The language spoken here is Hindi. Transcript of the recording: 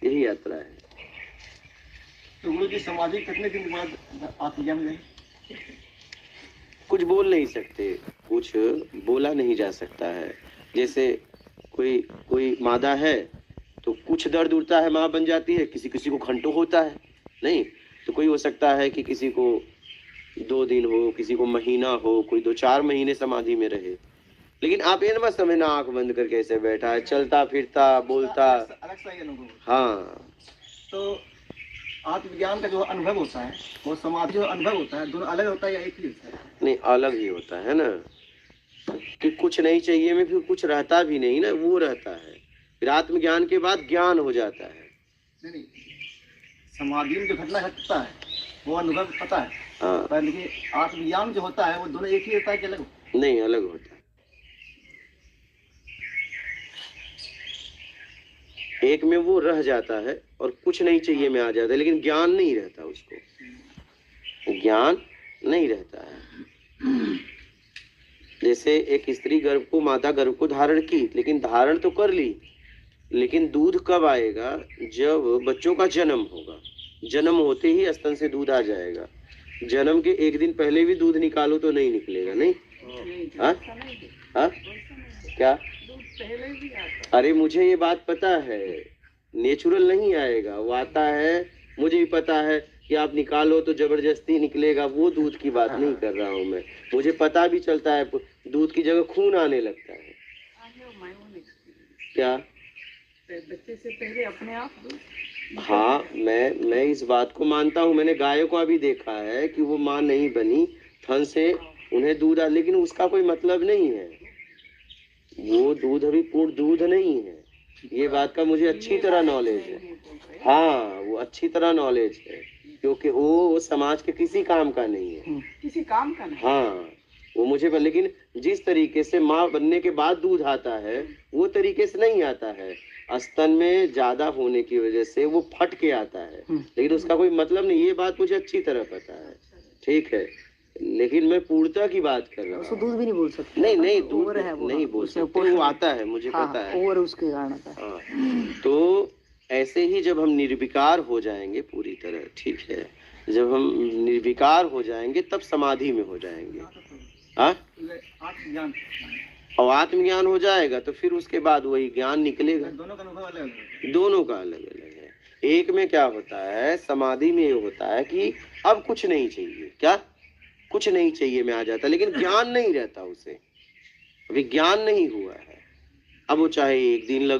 यही यात्रा है। तो गुरु जी समाधि कितने दिन बाद आत्मज्ञान गए? कुछ बोल नहीं सकते, कुछ बोला नहीं जा सकता है। जैसे कोई कोई मादा है तो कुछ दर्द उठता है, माँ बन जाती है, किसी किसी को घंटों होता है। नहीं तो कोई हो सकता है कि किसी को 2 दिन हो, किसी को महीना हो, कोई 2-4 महीने समाधि में रहे। लेकिन आप ये मत समझना आंख बंद करके ऐसे बैठा है, चलता फिरता बोलता। अलग सा ही अनुभव। हाँ, तो आत्मज्ञान का जो अनुभव होता है वो समाधि जो अनुभव होता है, दोनों अलग होता है या एक ही होता है? नहीं अलग ही होता है ना, कि कुछ नहीं चाहिए में फिर कुछ रहता भी नहीं ना, वो रहता है। फिर आत्मज्ञान के बाद ज्ञान हो जाता है। नहीं, समाधि में जो घटना घटता है वो अनुभव पता है। हाँ, पर लेकिन आत्मज्ञान जो होता है वो दोनों एक ही होता है कि अलग? नहीं अलग होता है। एक में वो रह जाता है और कुछ नहीं चाहिए में आ जाता है, लेकिन ज्ञान नहीं रहता, उसको ज्ञान नहीं रहता है। जैसे एक स्त्री गर्भ को, माता गर्भ को धारण की, लेकिन धारण तो कर ली, लेकिन दूध कब आएगा? जब बच्चों का जन्म होगा। जन्म होते ही स्तन से दूध आ जाएगा। जन्म के 1 दिन पहले भी दूध निकालो तो नहीं निकलेगा। नहीं हाँ हाँ क्या? अरे मुझे ये बात पता है, नेचुरल नहीं आएगा, वो आता है, मुझे भी पता है कि आप निकालो तो जबरदस्ती निकलेगा, वो दूध की बात नहीं कर रहा हूँ मैं। मुझे पता भी चलता है दूध की जगह खून आने लगता है। क्या? बच्चे से पहले अपने आप दूध? हाँ, मैं इस बात को मानता हूँ। मैंने गायों को अभी देखा है कि वो माँ नहीं बनी, थन से उन्हें दूध आ, लेकिन उसका कोई मतलब नहीं है, वो दूध अभी पूर्ण दूध नहीं है। ये बात का मुझे अच्छी तरह नॉलेज है। हाँ, वो अच्छी तरह नॉलेज है, क्योंकि वो समाज के किसी काम का नहीं है। किसी काम का नहीं। हाँ, वो मुझे लेकिन जिस तरीके से माँ बनने के बाद दूध आता है वो तरीके से नहीं आता है। स्तन में ज्यादा होने की वजह से वो फट के आता है, लेकिन उसका कोई मतलब नहीं। ये बात मुझे अच्छी तरह पता है, ठीक है, लेकिन मैं पूर्णता की बात कर रहा हूँ। दूध भी नहीं बोल सकते। नहीं नहीं, दूध है वो, नहीं बोल सकते, वो आता है, मुझे पता है। और उसके कारण आता है। हाँ, तो ऐसे ही जब हम निर्विकार हो जाएंगे पूरी तरह, ठीक है, जब हम निर्विकार हो जाएंगे तब समाधि में हो जाएंगे। हाँ, आत्मज्ञान और आत्मज्ञान हो जाएगा तो फिर उसके बाद वही ज्ञान निकलेगा। दोनों का अनुभव अलग है। दोनों का अलग अलग है। एक में क्या होता है, समाधि में ये होता है कि अब कुछ नहीं चाहिए, क्या कुछ नहीं चाहिए में आ जाता है, लेकिन ज्ञान नहीं रहता उसे, अभी ज्ञान नहीं हुआ है। अब वो चाहे 1 दिन लग